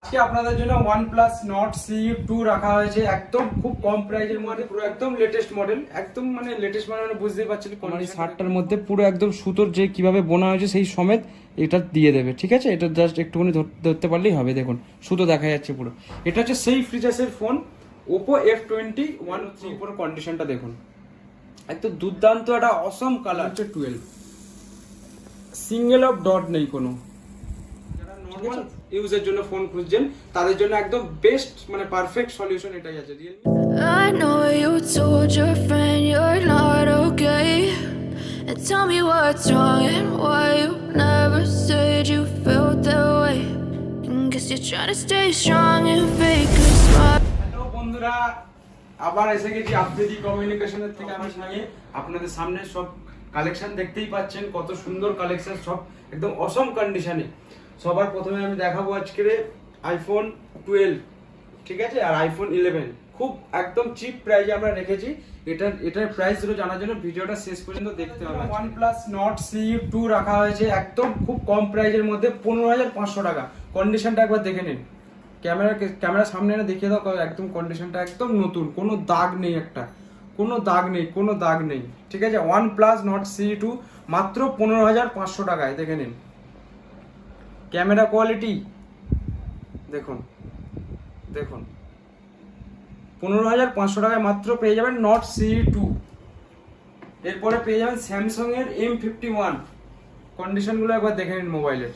আজকে আপনাদের জন্য OnePlus Nord CE2 রাখা হয়েছে একদম খুব কম প্রাইসের মধ্যে, পুরো একদম লেটেস্ট মডেল, একদম মানে লেটেস্ট মডেল বুঝতেই পারছেন। আমার এই শার্টটার মধ্যে পুরো একদম সুতোর যে কিভাবে বোনা হয়েছে সেই সমেত এটা দিয়ে দেবে, ঠিক আছে? এটা জাস্ট একটুখানি ধরতে পারলেই হবে। দেখুন সুতো দেখা যাচ্ছে পুরো। এটা হচ্ছে সেই ফিচার্সের ফোন Oppo F21 পুরো কন্ডিশনটা দেখুন, একদম দুর্দান্ত একটা অসম কালার। হচ্ছে 12 সিঙ্গেল অফ ডট নেই কোনো। নরমাল ইউজের জন্য ফোন খুঁজছেন তাদের জন্য একদম বেস্ট মানে পারফেক্ট সলিউশন এটাই আছে Realme. I know you told your friend you're not okay, and tell me what's wrong and why you never said you felt that way. And guess you're trying to stay strong and fake a smile. Hello বন্ধুরা, আবার এসে গেছি আফ্রিদি কমিউনিকেশনের থেকে। আমি নিয়ে আপনাদের সামনে সব কালেকশন দেখতেই পাচ্ছেন, কত সুন্দর কালেকশন, সব একদম অসম কন্ডিশনে। সবার প্রথমে আমি দেখাবো আজকে আইফোন 12, ঠিক আছে, আর আইফোন 11 খুব একদম চিপ প্রাইসে আমরা রেখেছি। এটার প্রাইস গুলো জানার জন্য ভিডিওটা শেষ পর্যন্ত দেখতে হবে। OnePlus Nord CE2 রাখা হয়েছে একদম খুব কম প্রাইসের মধ্যে 15,500 টাকা। কন্ডিশনটা একবার দেখে নিন, ক্যামেরা সামনে এনে দেখিয়ে দাও। একদম কন্ডিশনটা একদম নতুন, কোনো দাগ নেই, একটা কোনো দাগ নেই, ঠিক আছে। OnePlus Nord CE2 মাত্র 15,500 টাকায়, দেখে নিন। ক্যামেরা কোয়ালিটি দেখুন, 15,500 টাকায় মাত্র পেয়ে যাবেন Nord CE2। এরপরে পেয়ে যাবেন স্যামসাং এর M51। কন্ডিশনগুলো একবার দেখে নিন, মোবাইলের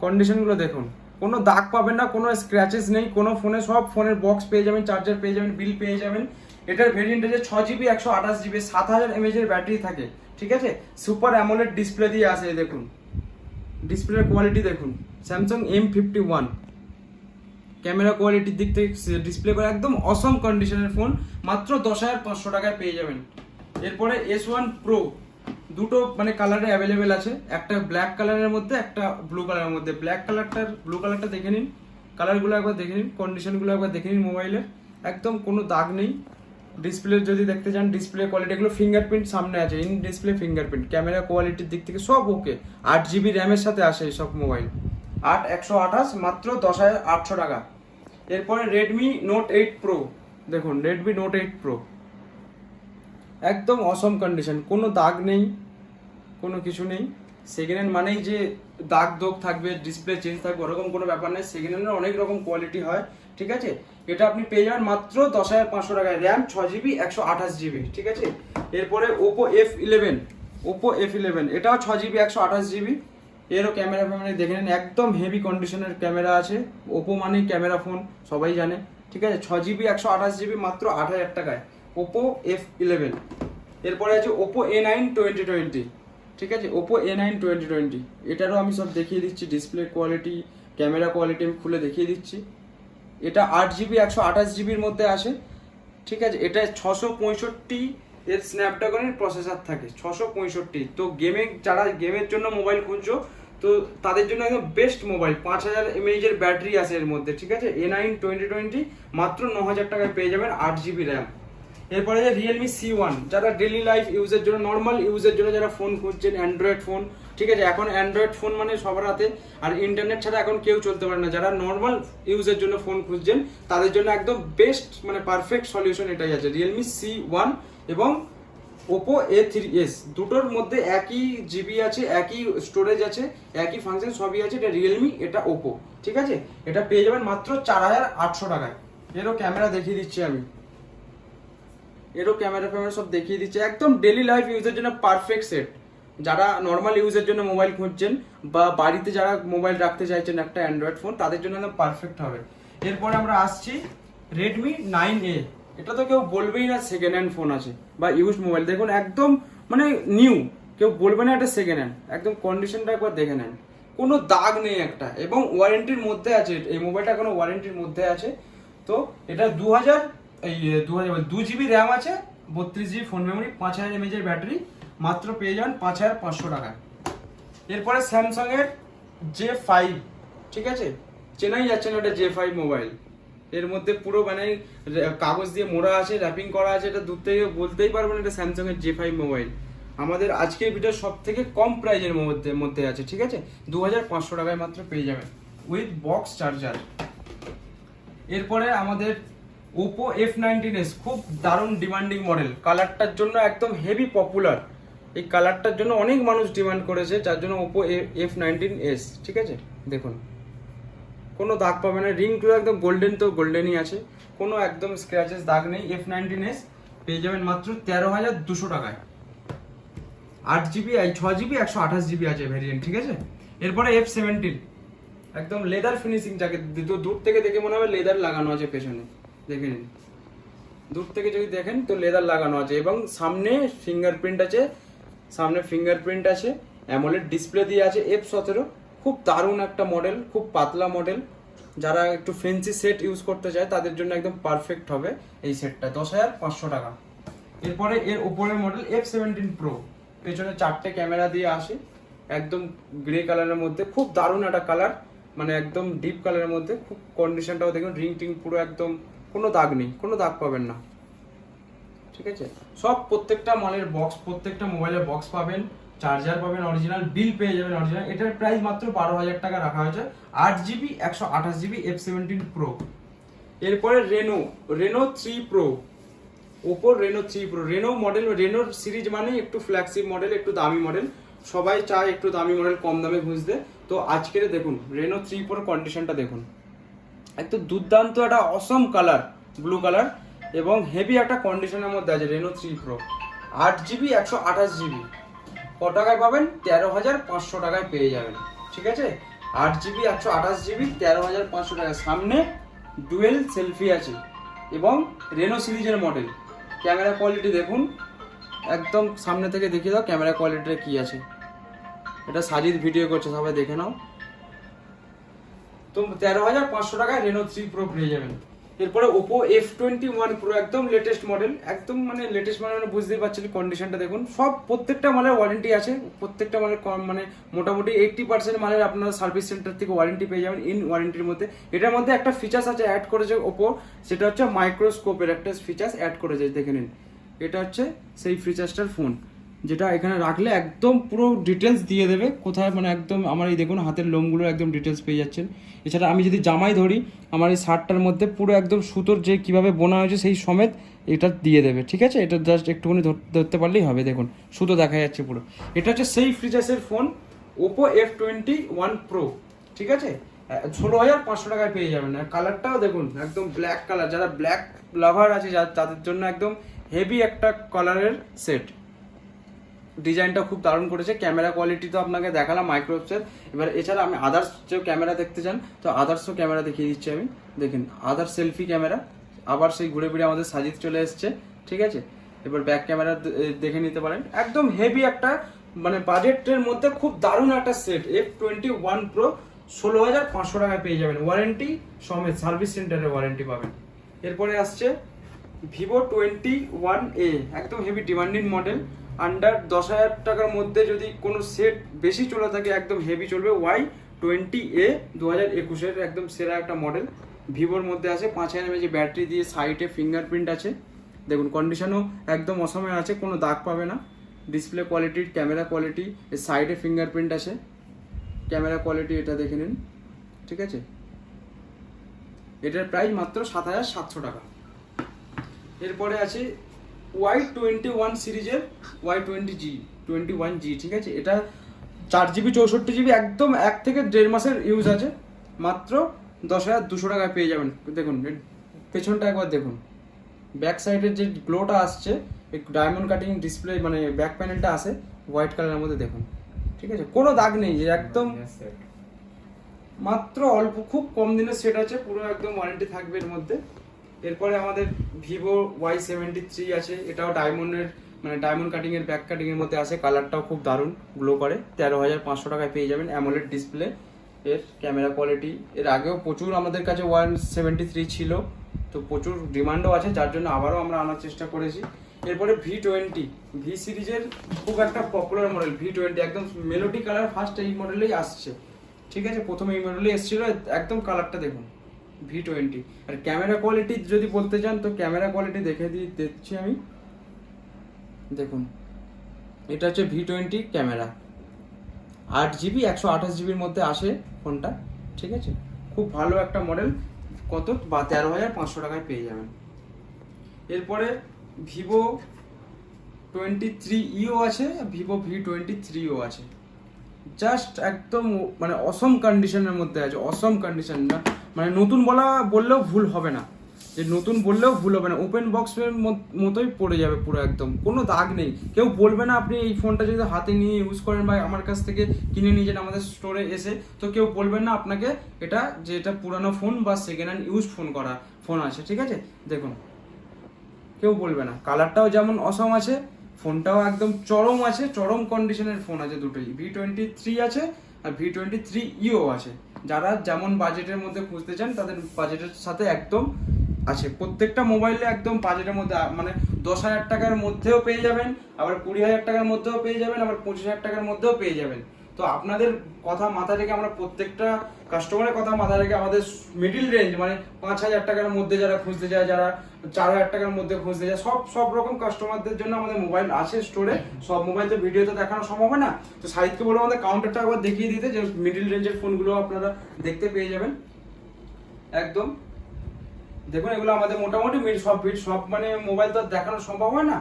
কন্ডিশনগুলো দেখুন, কোনো দাগ পাবেন না, কোনো স্ক্র্যাচেস নেই কোনো ফোনে। সব ফোনের বক্স পেয়ে যাবেন, চার্জার পেয়ে যাবেন, বিল পেয়ে যাবেন। এটার ভেরিয়েন্ট আছে 6GB 128GB, 7000 mAh এর ব্যাটারি থাকে, ঠিক আছে। সুপার অ্যামোলেড ডিসপ্লে দিয়ে আসে, দেখুন ডিসপ্লের কোয়ালিটি দেখুন। স্যামসাং M51 ক্যামেরা কোয়ালিটির দিক থেকে ডিসপ্লে করে একদম অসম কন্ডিশনের ফোন, মাত্র 10,500 টাকায় পেয়ে যাবেন। এরপরে S1 Pro, দুটো মানে কালারে অ্যাভেলেবেল আছে, একটা ব্ল্যাক কালারের মধ্যে, একটা ব্লু কালারের মধ্যে। ব্লু কালারটা দেখে নিন, কালারগুলো একবার দেখে নিন, কন্ডিশনগুলো একবার দেখে নিন মোবাইলের, একদম কোনো দাগ নেই। ডিসপ্লে যদি দেখতে চান, ডিসপ্লে কোয়ালিটি এগুলো ফিঙ্গারপ্রিন্ট সামনে আছে, ইন ডিসপ্লে ফিঙ্গারপ্রিন্ট। ক্যামেরা কোয়ালিটির দিক থেকে সব ওকে। 8GB র্যামের সাথে আসে এই সব মোবাইল। 128 মাত্র 10,800 টাকা। এরপরে Redmi Note 8 Pro, দেখুন Redmi Note 8 Pro একদম অসম কন্ডিশন, কোনো দাগ নেই, কোনো কিছু নেই। সেকেন্ড হ্যান্ড মানেই যে দাগ থাকবে, ডিসপ্লে চেঞ্জ থাকবে, ওরকম কোনো ব্যাপার নেই। সেকেন্ড হ্যান্ডের অনেক রকম কোয়ালিটি হয়, ঠিক আছে। এটা আপনি পেয়ে যাবেন মাত্র 10,500 টাকায়, র্যাম 6GB 128GB, ঠিক আছে। এরপরে Oppo F11, এটাও 6GB 128GB। এরও ক্যামেরা দেখে নেন, একদম হেভি কন্ডিশনের ক্যামেরা আছে। Oppo মানেই ক্যামেরা ফোন, সবাই জানে, ঠিক আছে। 6GB 128GB মাত্র 8,000 টাকায় Oppo F11। এরপরে আছে Oppo A9 2020, ঠিক আছে। Oppo A9 2020 এটারও আমি সব দেখিয়ে দিচ্ছি, ডিসপ্লে কোয়ালিটি, ক্যামেরা কোয়ালিটি আমি খুলে দেখিয়ে দিচ্ছি। এটা 8GB 128GBর মধ্যে আসে, ঠিক আছে। এটা 665 এর স্ন্যাপড্রাগনের প্রসেসর থাকে, 665। তো যারা গেমের জন্য মোবাইল খুঁজছো তো তাদের জন্য একদম বেস্ট মোবাইল। 5000 mAh এর ব্যাটারি আছে এর মধ্যে, ঠিক আছে। A9 2020 মাত্র 9,000 টাকায় পেয়ে যাবেন, 8GB র্যাম। এরপরে যে Realme C1, যারা ডেলি লাইফ ইউজের জন্য, নর্মাল ইউজের জন্য যারা ফোন খুঁজছেন, অ্যান্ড্রয়েড ফোন, ঠিক আছে। এখন অ্যান্ড্রয়েড ফোন মানে সবার হাতে, আর ইন্টারনেট ছাড়া এখন কেউ চলতে পারে না। যারা নর্মাল ইউজের জন্য ফোন খুঁজছেন তাদের জন্য একদম বেস্ট মানে পারফেক্ট সলিউশন এটাই আছে, Realme C1 এবং Oppo A3s। দুটোর মধ্যে একই জিবি আছে, একই স্টোরেজ আছে, একই ফাংশন সবই আছে। এটা রিয়েলমি, এটা Oppo, ঠিক আছে। এটা পেয়ে যাবেন মাত্র 4,800 টাকায়। এরও ক্যামেরা দেখিয়ে দিচ্ছি আমি, ক্যামেরা সব দেখিয়ে দিচ্ছে, একদম ডেলি লাইফ ইউজের জন্য পারফেক্ট সেট। যারা নর্মাল ইউজের জন্য মোবাইল খুঁজছেন বা বাড়িতে যারা মোবাইল রাখতে চাইছেন একটা অ্যান্ড্রয়েড ফোন, তাদের জন্য একদম পারফেক্ট হবে। এরপরে আমরা আসছি Redmi 9A। এটা তো কেউ বলবেই না সেকেন্ড হ্যান্ড ফোন আছে বা ইউজ মোবাইল। দেখুন একদম মানে নিউ, কেউ বলবে না এটা সেকেন্ড হ্যান্ড। একদম কন্ডিশনটা একবার দেখে নেন, কোনো দাগ নেই একটা, এবং ওয়ারেন্টির মধ্যে আছে। এই মোবাইলটা এখনো ওয়ারেন্টির মধ্যে আছে। তো এটা 2GB র্যাম আছে, 32GB ফোন মেমোরি, 5000 mAh এর ব্যাটারি, মাত্র পেয়ে যাবেন 5,500 টাকায়। এরপরে স্যামসাং এর J5, ঠিক আছে, চেনাই যাচ্ছে না, এটা J5 মোবাইল। এর মধ্যে পুরো মানে কাগজ দিয়ে মোড়া আছে, র্যাপিং করা আছে, এটা দূর থেকে বলতেই পারবেন এটা স্যামসাং এর J5 মোবাইল। আমাদের আজকের ভিডিও সব থেকে কম প্রাইজের মধ্যে আছে, ঠিক আছে। 2,500 টাকায় মাত্র পেয়ে যাবেন। With box charger. এরপরে আমাদের ওপো F19s, খুব দারুণ ডিমান্ডিং মডেল, কালারটার জন্য একদম হেভি পপুলার, এই কালারটার জন্য অনেক মানুষ ডিমান্ড করেছে, যার জন্য ওপো F19s। ঠিক আছে, দেখুন কোনো দাগ পাবে না, রিংগুলো একদম গোল্ডেন, তো গোল্ডেনই আছে, কোনো একদম স্ক্র্যাচেস দাগ নেই। F19s পেয়ে যাবেন মাত্র 13,200 টাকায়। 8GB 6GB 128GB আছে ভেরিয়েন্ট। ঠিক আছে, এরপরে F17, একদম লেদার ফিনিশিং, যাকে দূর থেকে দেখে মনে হবে লেদার লাগানো আছে পেছনে, দেখে নিন দূর থেকে যদি দেখেন তো লেদার লাগানো আছে, এবং সামনে ফিঙ্গারপ্রিন্ট আছে, অ্যামোলেড ডিসপ্লে দিয়ে আছে। F17 খুব দারুণ একটা মডেল, খুব পাতলা মডেল, যারা একটু ফেন্সি সেট ইউজ করতে চায় তাদের জন্য একদম পারফেক্ট হবে এই সেটটা, 10,500 টাকা। এরপরে এর উপরের মডেল F17 Pro, পেছনে 4টে ক্যামেরা দিয়ে আসে, একদম গ্রে কালারের মধ্যে, খুব দারুণ একটা কালার, মানে একদম ডিপ কালারের মধ্যে, খুব কন্ডিশনটাও দেখুন, রিং টিং পুরো একদম কোনো দাগ নেই, কোনো দাগ পাবেন না। ঠিক আছে, সব প্রত্যেকটা মালের বক্স, প্রত্যেকটা মোবাইলের বক্স পাবেন, চার্জার পাবেন অরিজিনাল, বিল পেয়ে যাবেন অরিজিনাল। এটার প্রাইস মাত্র 12,000 টাকা রাখা হয়েছে, 8GB 128GB F17 Pro। এরপরে Reno 3 Pro, Oppo Reno 3 Pro, Reno model, রেনোর সিরিজ মানে একটু ফ্ল্যাগশিপ মডেল, একটু দামি মডেল, সবাই চায় একটু দামি মডেল কম দামে খুঁজতে। তো আজকের দেখুন রেনো 3 Pro কন্ডিশনটা দেখুন, একদম দুর্দান্ত একটা অসম কালার, ব্লু কালার, এবং হেভি একটা কন্ডিশনের মধ্যে আছে রেনো 3 Pro। 8GB 128GB, কত টাকায় পাবেন? 13,500 টাকায় পেয়ে যাবেন। ঠিক আছে, 8GB 128GB 13,500 টাকা। সামনে ডুয়েল সেলফি আছে, এবং রেনো সিরিজের মডেল। ক্যামেরা কোয়ালিটি দেখুন, একদম সামনে থেকে দেখিয়ে দাও ক্যামেরা কোয়ালিটিটা কি আছে। এটা সাজিদ ভিডিও করছে, সবাই দেখে নাও। তো 13,500 টাকায় রেনো 3 Pro পেয়ে যাবেন। এরপরে ওপো F21 Pro, একদম লেটেস্ট মডেল, একদম মানে লেটেস্ট মডেল, মানে বুঝতেই পারছেন কন্ডিশনটা দেখুন। সব প্রত্যেকটা মালের ওয়ারেন্টি আছে, প্রত্যেকটা মালের মানে মোটামুটি 80% মালের আপনারা সার্ভিস সেন্টার থেকে ওয়ারেন্টি পেয়ে যাবেন ইন ওয়ারেন্টির মধ্যে। এটার মধ্যে একটা ফিচার্স আছে অ্যাড করেছে ওপো, সেটা হচ্ছে মাইক্রোস্কোপের একটা ফিচার্স অ্যাড করেছে, দেখে নিন। এটা হচ্ছে সেই ফিচার্সটার ফোন, যেটা এখানে রাখলে একদম পুরো ডিটেলস দিয়ে দেবে কোথায়, মানে একদম আমার এই দেখুন হাতের লোমগুলো একদম ডিটেলস পেয়ে যাচ্ছেন। এছাড়া আমি যদি জামাই ধরি, আমার এই শার্টটার মধ্যে পুরো একদম সুতোর যে কিভাবে বোনা হয়েছে সেই সমেত এটা দিয়ে দেবে। ঠিক আছে, এটা জাস্ট একটুখানি ধরতে পারলেই হবে, দেখুন সুতো দেখা যাচ্ছে পুরো। এটা হচ্ছে সেই ফিচার্সের ফোন ওপো F21 Pro। ঠিক আছে, 16,500 টাকায় পেয়ে যাবেন। আর কালারটাও দেখুন, একদম ব্ল্যাক কালার, যারা ব্ল্যাক লাভার আছে তাদের জন্য একদম হেভি একটা কালারের সেট। ডিজাইনটা খুব দারুণ করেছে। ক্যামেরা কোয়ালিটি তো আপনাকে দেখালাম মাইক্রোসফটের। এবার এছাড়া আমি আদার্স যে ক্যামেরা দেখতে চান তো আদার্সও ক্যামেরা দেখিয়ে দিচ্ছি আমি। দেখেন আদার্স সেলফি ক্যামেরা, আবার সেই ঘুরে ফিরে আমাদের সাজিদ চলে এসছে। ঠিক আছে, এবার ব্যাক ক্যামেরা দেখে নিতে পারেন। একদম হেভি একটা মানে বাজেটের মধ্যে খুব দারুণ একটা সেট F21 Pro, 16,500 টাকায় পেয়ে যাবেন, ওয়ারেন্টি সমেত, সার্ভিস সেন্টারের ওয়ারেন্টি পাবেন। এরপরে আসছে Vivo 21A, একদম হেভি ডিমান্ডিং মডেল। আন্ডার 10,000 টাকার মধ্যে যদি কোনো সেট বেশি চলে থাকে একদম হেভি চলবে। Y20A 2021-এর একদম সেরা একটা মডেল, ভিভোর মধ্যে আছে। 5000 mAh ব্যাটারি দিয়ে, সাইডে ফিঙ্গারপ্রিন্ট আছে, দেখুন কন্ডিশনও একদম অসময় আছে, কোনো দাগ পাবে না। ডিসপ্লে কোয়ালিটি, ক্যামেরা কোয়ালিটি, এর সাইডে ফিঙ্গারপ্রিন্ট আছে, ক্যামেরা কোয়ালিটি এটা দেখে নিন। ঠিক আছে, এটার প্রাইস মাত্র 7,700 টাকা। এরপরে আছে Y21 সিরিজের Y21G। ঠিক আছে, এটা 4GB 64GB, একদম 1 থেকে 1.5 মাসের ইউজ আছে, মাত্র 10,200 টাকায় পেয়ে যাবেন। দেখুন পেছনটা একবার দেখুন, ব্যাক সাইডের যে গ্লোটা আসছে, ডায়মন্ড কাটিং ডিসপ্লে, মানে ব্যাক প্যানেলটা আসে হোয়াইট কালারের মধ্যে, দেখুন। ঠিক আছে, কোনো দাগ নেই, একদম মাত্র অল্প খুব কম দিনের সেট আছে, পুরো একদম ওয়ারেন্টি থাকবে এর মধ্যে। এরপরে আমাদের ভিভো Y73 আছে, এটাও ডায়মন্ডের মানে ডায়মন্ড কাটিং এর ব্যাক কাটিং এর মধ্যে আছে, কালারটাও খুব দারুণ গ্লো করে। 13,500 টাকায় পেয়ে যাবেন, অ্যামোলেড ডিসপ্লে, এর ক্যামেরা কোয়ালিটি। এর আগেও প্রচুর আমাদের কাছে Y73 ছিল, তো প্রচুর ডিমান্ডও আছে, যার জন্য আবারও আমরা আনার চেষ্টা করেছি। এরপরে V20 ভি সিরিজের খুব একটা পপুলার মডেল V20, একদম মেলোডি কালার, ফার্স্ট এই মডেলেই আসছে। ঠিক আছে, প্রথমে এই মডেলে এসেছিল, একদম কালারটা দেখুন V20। আর ক্যামেরা কোয়ালিটি যদি বলতে চান তো ক্যামেরা কোয়ালিটি দিচ্ছি আমি, দেখুন এটা হচ্ছে V20 ক্যামেরা, 8GB 128GBর মধ্যে আসে ফোনটা। ঠিক আছে, খুব ভালো একটা মডেল, কত 13,500 টাকায় পেয়ে যাবেন। এরপরে ভিভো 23ইও আছে, ভিভো V23ও আছে, জাস্ট একদম মানে অসম কন্ডিশনের মধ্যে আছে, অসম কন্ডিশন না, মানে নতুন বললেও ভুল হবে না, যে নতুন বললেও ভুল হবে না, ওপেন বক্সের মতোই পড়ে যাবে পুরো, একদম কোনো দাগ নেই। কেউ বলবে না আপনি এই ফোনটা যদি হাতে নিয়ে ইউজ করেন বা আমার কাছ থেকে কিনে নিয়ে যান আমাদের স্টোরে এসে, তো কেউ বলবেন না আপনাকে এটা যে এটা পুরানো ফোন বা সেকেন্ড হ্যান্ড ইউজ ফোন আছে, ঠিক আছে। দেখুন, কেউ বলবে না, কালারটাও যেমন অসম আছে, ফোনটাও একদম চরম আছে, চরম কন্ডিশনের ফোন আছে দুটোই, V23 আছে আর V23ইও আছে। যারা যেমন বাজেটের মধ্যে খুঁজতে চান তাদের বাজেটের সাথে একদম আছে, প্রত্যেকটা মোবাইলে একদম বাজেটের মধ্যে, মানে 10,000 টাকার মধ্যেও পেয়ে যাবেন, আবার 20,000 টাকার মধ্যেও পেয়ে যাবেন, আবার 25,000 টাকার মধ্যেও পেয়ে যাবেন। তো আপনাদের কথা মাথায় রেখে আমরা প্রত্যেকটা কাস্টমারের কথা মাথায় রেখে আমাদের মিডিল রেঞ্জ মানে 5,000 টাকার মধ্যে যারা খুঁজতে যায়, যারা 4,000 টাকার মধ্যে খুঁজতে যায়, সব রকম কাস্টমারদের জন্য আমাদের মোবাইল আছে স্টোরে। সব মোবাইল তো ভিডিওতে দেখানো সম্ভব হয় না, তো সাহিদকে বলবো আমাদের কাউন্টারটা একবার দেখিয়ে দিতে, যে মিডিল রেঞ্জের ফোনগুলো আপনারা দেখতে পেয়ে যাবেন। একদম দেখুন, এগুলো আমাদের মোটামুটি সব মানে মোবাইল তো দেখানো সম্ভব হয় না।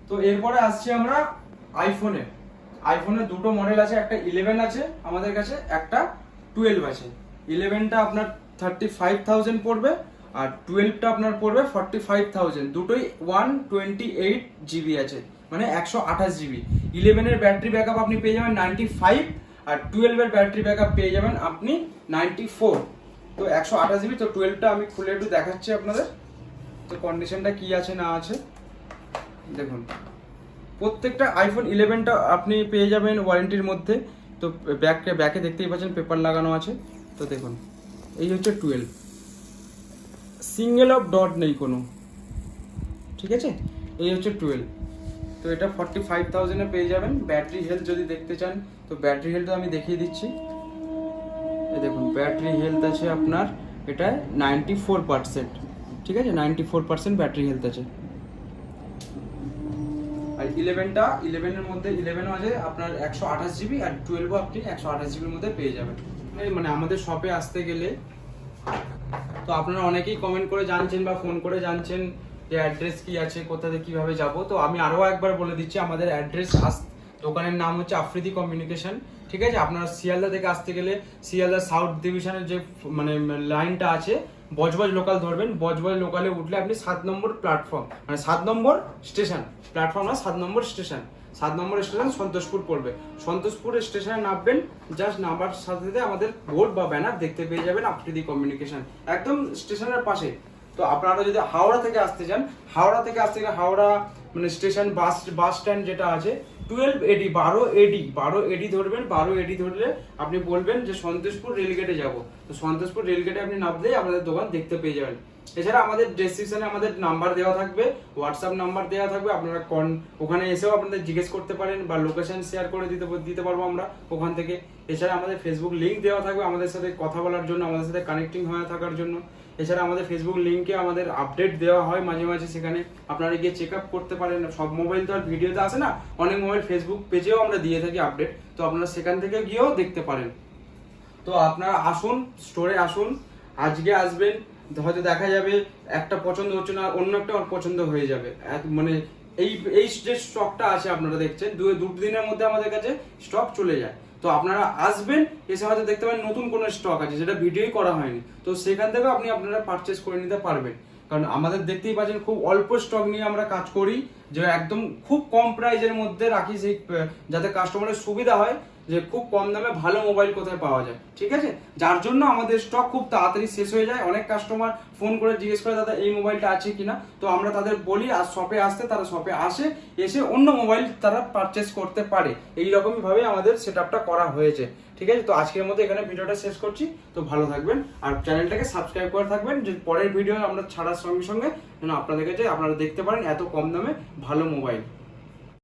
তো এরপরে আসছি আমরা আইফোনের দুটো মডেল আছে, একটা 11 আছে আমাদের কাছে, একটা 12 আছে। 11টা আপনার 35,000 পড়বে আর 12টা আপনার পড়বে 45,000, দুটোই 128 জিবি আছে, মানে 128 জিবি। 11 এর ব্যাটারি ব্যাকআপ আপনি পেয়ে যাবেন 95 আর 12 এর ব্যাটারি ব্যাকআপ পেয়ে যাবেন আপনি 94। তো 128 জিবি। তো 12টা আমি খুলে একটু দেখাচ্ছি আপনাদের, তো কন্ডিশনটা কি আছে না আছে দেখুন। প্রত্যেকটা আইফোন 11টা আপনি পেয়ে যাবেন ওয়ারেন্টির মধ্যে। তো ব্যাকে দেখতেই পাচ্ছেন পেপার লাগানো আছে। তো দেখুন, এই হচ্ছে 12, সিঙ্গেল অফ ডট নেই কোনো, ঠিক আছে। এই হচ্ছে 12। তো এটা 45,000 এ পেয়ে যাবেন। ব্যাটারি হেলথ যদি দেখতে চান তো ব্যাটারি হেলথ আমি দেখিয়ে দিচ্ছি। এই দেখুন, ব্যাটারি হেলথ আছে আপনার এটা 94%, ঠিক আছে, 94% ব্যাটারি হেলথ আছে। আর 11এর মধ্যে 11ও আছে আপনার 128 জিবি আর 12ও আপনি 128 জিবির মধ্যে পেয়ে যাবেন। মানে আমাদের শপে আসতে গেলে তো আপনারা অনেকেই কমেন্ট করে জানছেন বা ফোন করে জানছেন যে অ্যাড্রেস কি আছে, কোথাতে কিভাবে যাব। তো আমি আরো একবার বলে দিচ্ছি, আমাদের অ্যাড্রেস দোকানের নাম হচ্ছে আফ্রিদি কমিউনিকেশন, ঠিক আছে। আপনারা শিয়ালদা থেকে আসতে গেলে শিয়ালদা সাউথ ডিভিশনের যে মানে লাইনটা আছে, বজবজ লোকাল ধরবেন। বজবজ লোকালে উঠলে আপনি 7 নম্বর প্ল্যাটফর্ম, মানে 7 নম্বর স্টেশন, প্ল্যাটফর্ম না 7 নম্বর স্টেশন, 7 নম্বর স্টেশন সন্তোষপুর পড়বে। সন্তোষপুর স্টেশনে নামবেন, জাস্ট নামার সাথে সাথে আমাদের বোর্ড বা ব্যানার দেখতে পেয়ে যাবেন আফ্রিদি কমিউনিকেশন, একদম স্টেশনের পাশে। তো আপনারা যদি হাওড়া থেকে আসতে চান, হাওড়া থেকে আসতে গেলে হাওড়া মানে স্টেশন বাস স্ট্যান্ড যেটা আছে 12 এডি ধরবেন। 12 এডি ধরলে আপনি বলবেন যে সন্তোষপুর রেলগেটে যাব। তো সন্তোষপুর রেলগেটে আপনি নামলেই আমাদের দোকান দেখতে পেয়ে যাবেন। এছাড়া আমাদের ডেসক্রিপশনে আমাদের নাম্বার দেওয়া থাকবে, হোয়াটসঅ্যাপ নাম্বার দেওয়া থাকবে, আপনারা ওখানে এসেও আপনাদের জিজ্ঞেস করতে পারেন বা লোকেশন শেয়ার করে দিতে পারবো আমরা ওখান থেকে। এছাড়া আমাদের ফেসবুক লিঙ্ক দেওয়া থাকবে আমাদের সাথে কথা বলার জন্য, আমাদের সাথে কানেক্টিং হয়ে থাকার জন্য। এছাড়া আমাদের ফেসবুক লিঙ্কে আমাদের আপডেট দেওয়া হয় মাঝে মাঝে, সেখানে আপনারা গিয়ে চেক আপ করতে পারেন। সব মোবাইল তো আর ভিডিওতে আসে না, অনেক মোবাইল ফেসবুক পেজেও আমরা দিয়ে থাকি আপডেট, তো আপনারা সেখান থেকে গিয়েও দেখতে পারেন। তো আপনারা আসুন, স্টোরে আসুন, আজকে আসবেন, হয়তো দেখা যাবে একটা পছন্দ হচ্ছে না, অন্য একটা পছন্দ হয়ে যাবে। মানে এই যে স্টকটা আছে আপনারা দেখছেন, দুটো দিনের মধ্যে আমাদের কাছে স্টক চলে যায়। তো আপনারা আসবেন, এসে হয়তো দেখতে পাবেন নতুন কোনো স্টক আছে যেটা ভিডিওই করা হয়নি, তো সেখান থেকেও আপনারা পারচেস করে নিতে পারবেন। কারণ আমাদের দেখতেই পাচ্ছেন খুব অল্প স্টক নিয়ে আমরা কাজ করি, যে একদম খুব কম প্রাইসের মধ্যে রাখি, সেই যাতে কাস্টমারের সুবিধা হয় যে খুব কম দামে ভালো মোবাইল কোথায় পাওয়া যায়, ঠিক আছে। যার জন্য আমাদের স্টক খুব তাড়াতাড়ি শেষ হয়ে যায়। অনেক কাস্টমার ফোন করে জিজ্ঞেস করে দাদা এই মোবাইলটা আছে কিনা, তো আমরা তাদের বলি আর শপে আসতে, তারা শপে এসে অন্য মোবাইল তারা পারচেস করতে পারে। এইরকমই ভাবে আমাদের সেটআপটা করা হয়েছে, ঠিক আছে। তো আজকের মতো এখানে ভিডিওটা শেষ করছি। তো ভালো থাকবেন আর চ্যানেলটাকে সাবস্ক্রাইব করে থাকবেন, যে পরের ভিডিও আমরা ছাড়ার সঙ্গে সঙ্গে যেন আপনাদের কাছে আপনারা দেখতে পারেন এত কম দামে ভালো মোবাইল।